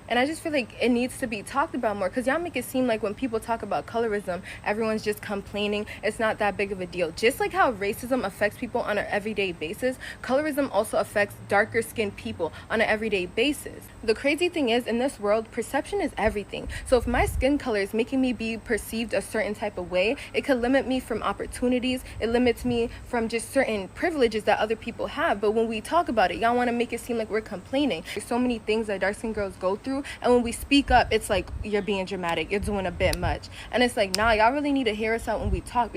And I just feel like it needs to be talked about more, because y'all make it seem like when people talk about colorism, everyone's just complaining. It's not that big of a deal. Just like how racism affects people on an everyday basis, colorism also affects darker skinned people on an everyday basis. The crazy thing is, in this world, perception is everything. So if my skin color is making me be perceived a certain type of way, it could limit me from opportunities. It limits me from just certain privileges that other people have. But when we talk about it, y'all want to make it seem like we're complaining. There's so many things that dark skinned girls go through, and when we speak up, it's like, you're being dramatic, you're doing a bit much. And it's like, nah, y'all really need to hear us out when we talk.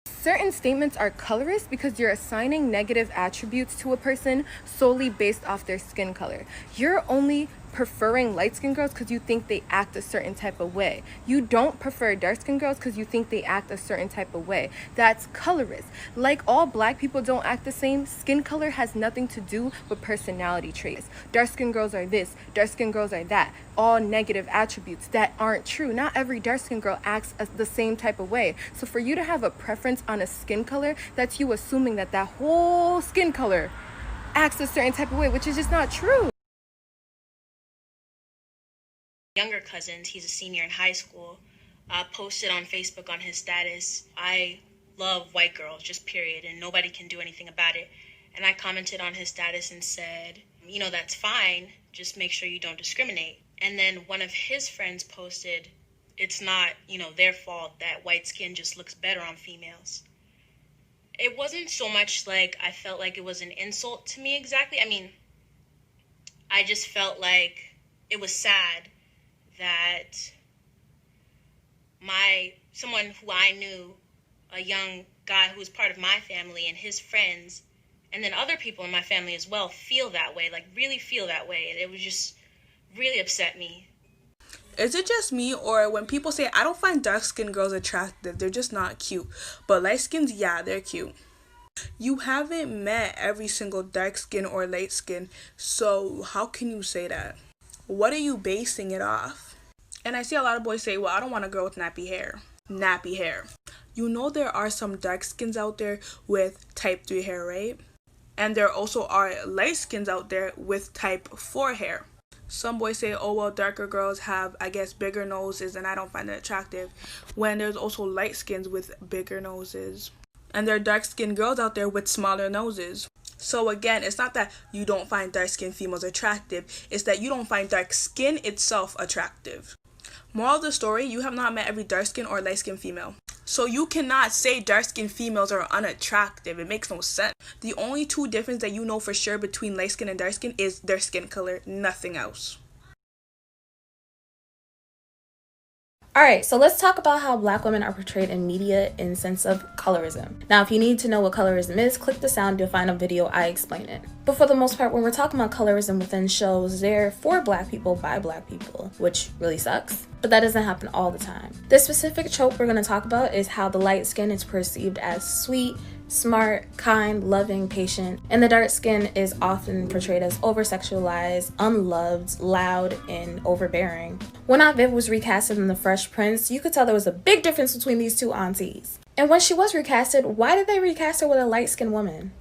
Certain statements are colorist because you're assigning negative attributes to a person solely based off their skin color. You're only preferring light-skinned girls because you think they act a certain type of way. You don't prefer dark-skinned girls because you think they act a certain type of way. That's colorist. Like all black people don't act the same, skin color has nothing to do with personality traits. Dark-skinned girls are this, dark-skinned girls are that. All negative attributes that aren't true. Not every dark-skinned girl acts the same type of way. So for you to have a preference on a skin color, that's you assuming that that whole skin color acts a certain type of way, which is just not true. Younger cousins, he's a senior in high school, posted on Facebook on his status, "I love white girls, just period, and nobody can do anything about it." And I commented on his status and said, that's fine, just make sure you don't discriminate. And then one of his friends posted, "It's not, their fault that white skin just looks better on females." It wasn't so much like I felt like it was an insult to me exactly. I just felt like it was sad that someone who I knew, a young guy who was part of my family and his friends, and then other people in my family as well, feel that way, like really feel that way. And it was just really upset me. Is it just me, or when people say, I don't find dark-skinned girls attractive, they're just not cute, but light-skins, yeah, they're cute? You haven't met every single dark-skin or light-skin, so how can you say that? What are you basing it off? And I see a lot of boys say, well, I don't want a girl with nappy hair. Nappy hair. There are some dark skins out there with type 3 hair, right? And there also are light skins out there with type 4 hair. Some boys say, oh, well, darker girls have, bigger noses, and I don't find it attractive. When there's also light skins with bigger noses. And there are dark skinned girls out there with smaller noses. So again, it's not that you don't find dark-skinned females attractive. It's that you don't find dark skin itself attractive. Moral of the story, you have not met every dark-skinned or light-skinned female. So you cannot say dark-skinned females are unattractive. It makes no sense. The only two differences that you know for sure between light skin and dark skin is their skin color, nothing else. Alright, so let's talk about how black women are portrayed in media in sense of colorism. Now, if you need to know what colorism is, click the sound, you'll find a video I explain it. But for the most part, when we're talking about colorism within shows, they're for black people by black people, which really sucks. But that doesn't happen all the time. The specific trope we're going to talk about is how the light skin is perceived as sweet, smart, kind, loving, patient, and the dark skin is often portrayed as over-sexualized, unloved, loud, and overbearing. When Aunt Viv was recasted in The Fresh Prince, you could tell there was a big difference between these two aunties. And when she was recasted, why did they recast her with a light-skinned woman?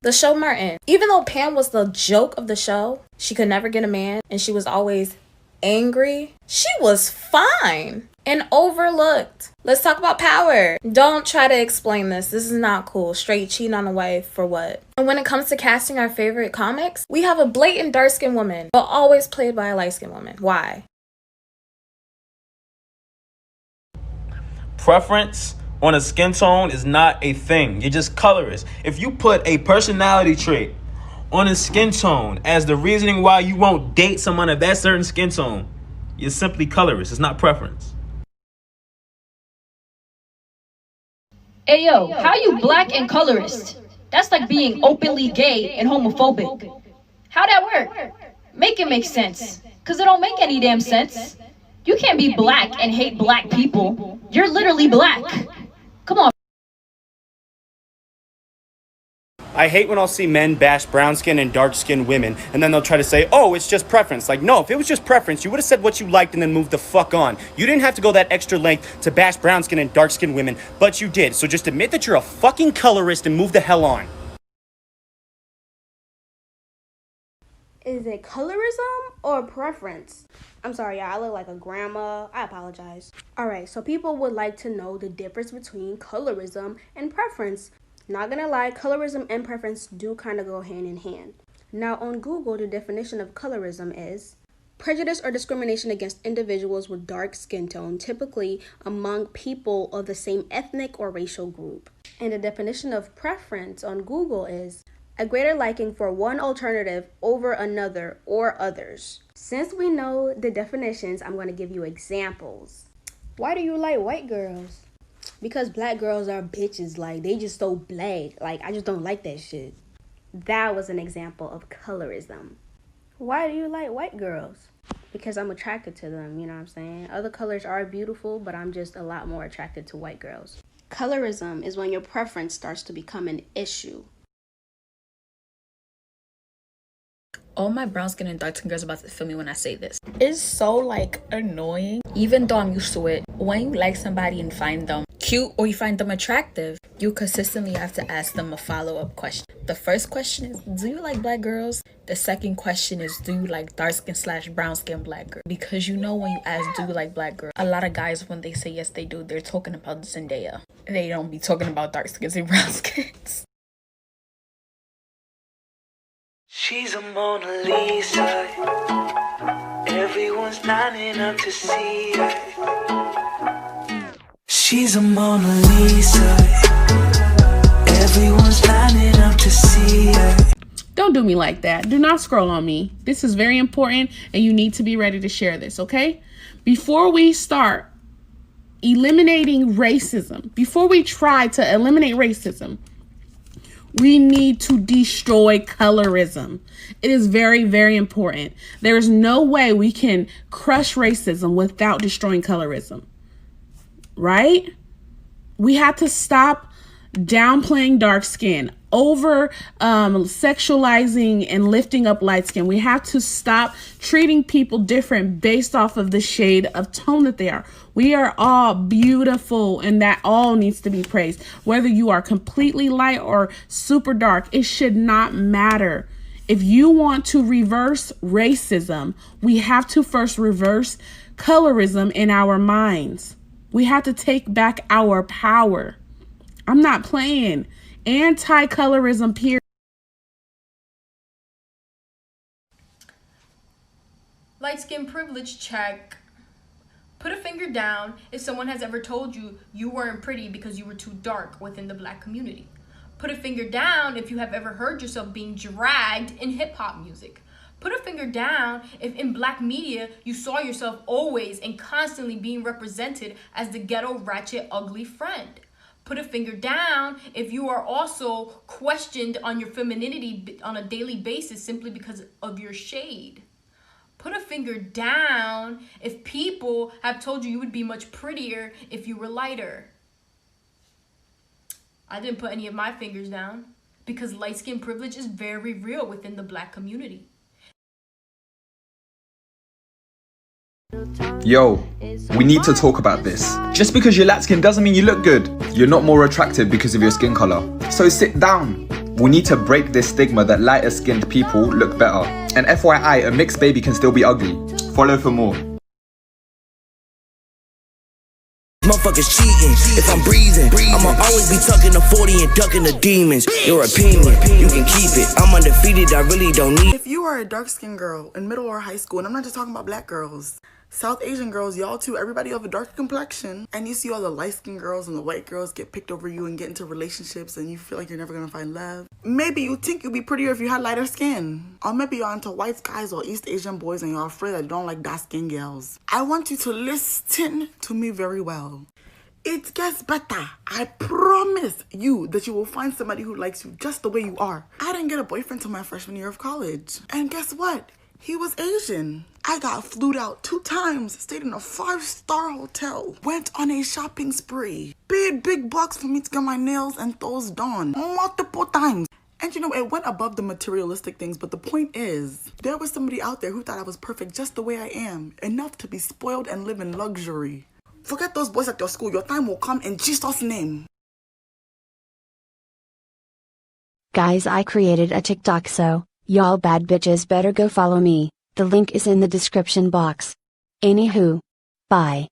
The show Martin. Even though Pam was the joke of the show, she could never get a man, and she was always angry, she was fine and overlooked. Let's talk about power. Don't try to explain this. This is not cool. Straight cheating on a wife for what? And when it comes to casting our favorite comics, we have a blatant dark-skinned woman, but always played by a light-skinned woman. Why? Preference on a skin tone is not a thing. You're just colorist. If you put a personality trait on a skin tone as the reasoning why you won't date someone of that certain skin tone, you're simply colorist. It's not preference. Hey yo, how you black and colorist? That's like being openly gay and homophobic. How that work? Make it make sense. Cause it don't make any damn sense. You can't be black and hate black people. You're literally black. Come on. I hate when I'll see men bash brown skin and dark skinned women, and then they'll try to say, oh, it's just preference. Like, no, if it was just preference, you would have said what you liked and then moved the fuck on. You didn't have to go that extra length to bash brown skin and dark skinned women, but you did. So just admit that you're a fucking colorist and move the hell on. Is Is it colorism or preference? I'm sorry, y'all. I look like a grandma. I apologize. Alright, so people would like to know the difference between colorism and preference. Not gonna lie, colorism and preference do kind of go hand in hand. Now, on Google, the definition of colorism is prejudice or discrimination against individuals with dark skin tone, typically among people of the same ethnic or racial group. And the definition of preference on Google is a greater liking for one alternative over another or others. Since we know the definitions, I'm going to give you examples. Why do you like white girls? Because black girls are bitches. Like, they just so black. Like, I just don't like that shit. That was an example of colorism. Why do you like white girls? Because I'm attracted to them, you know what I'm saying? Other colors are beautiful, but I'm just a lot more attracted to white girls. Colorism is when your preference starts to become an issue. All my brown skin and dark skin girls about to feel me when I say this. It's so like annoying. Even though I'm used to it, when you like somebody and find them cute or you find them attractive, you consistently have to ask them a follow-up question. The first question is, do you like black girls? The second question is, do you like dark skin / brown skin black girl? Because you know when you ask, do you like black girls? A lot of guys, when they say yes they do, they're talking about Zendaya. They don't be talking about dark skins and brown skins. She's a Mona Lisa. Everyone's lining up to see her. She's a Mona Lisa. Everyone's lining up to see her. Don't do me like that. Do not scroll on me. This is very important and you need to be ready to share this, okay? Before we start eliminating racism, before we try to eliminate racism, we need to destroy colorism. It is very, very important. There is no way we can crush racism without destroying colorism, right? We have to stop downplaying dark skin, over sexualizing and lifting up light skin. We have to stop treating people different based off of the shade of tone that they are. We are all beautiful and that all needs to be praised. Whether you are completely light or super dark, it should not matter. If you want to reverse racism, we have to first reverse colorism in our minds. We have to take back our power. I'm not playing. Anti-colorism, period. Light skin privilege check. Put a finger down if someone has ever told you you weren't pretty because you were too dark within the black community. Put a finger down if you have ever heard yourself being dragged in hip-hop music. Put a finger down if in black media you saw yourself always and constantly being represented as the ghetto, ratchet, ugly friend. Put a finger down if you are also questioned on your femininity on a daily basis simply because of your shade. Put a finger down if people have told you you would be much prettier if you were lighter. I didn't put any of my fingers down because light skin privilege is very real within the black community. Yo, we need to talk about this. Just because you're light skinned doesn't mean you look good. You're not more attractive because of your skin color. So sit down. We need to break this stigma that lighter skinned people look better. And FYI, a mixed baby can still be ugly. Follow for more. Motherfuckers cheating, if I'm breathing I'ma always be tucking the 40 and ducking the demons. Your opinion, you can keep it. I'm undefeated, I really don't need. If you are a dark-skinned girl in middle or high school, and I'm not just talking about black girls, South Asian girls, y'all too, everybody of a dark complexion, and you see all the light-skinned girls and the white girls get picked over you and get into relationships and you feel like you're never gonna find love. Maybe you think you'd be prettier if you had lighter skin. Or maybe you're into white guys or East Asian boys and you're afraid that you don't like dark-skinned girls. I want you to listen to me very well. It gets better. I promise you that you will find somebody who likes you just the way you are. I didn't get a boyfriend till my freshman year of college. And guess what? He was Asian. I got flued out 2 times, stayed in a 5-star hotel, went on a shopping spree, paid big bucks for me to get my nails and toes done multiple times. And you know, it went above the materialistic things, but the point is, there was somebody out there who thought I was perfect just the way I am, enough to be spoiled and live in luxury. Forget those boys at your school. Your time will come in Jesus' name. Guys, I created a TikTok, so Y'all bad bitches better go follow me, the link is in the description box. Anywho, bye.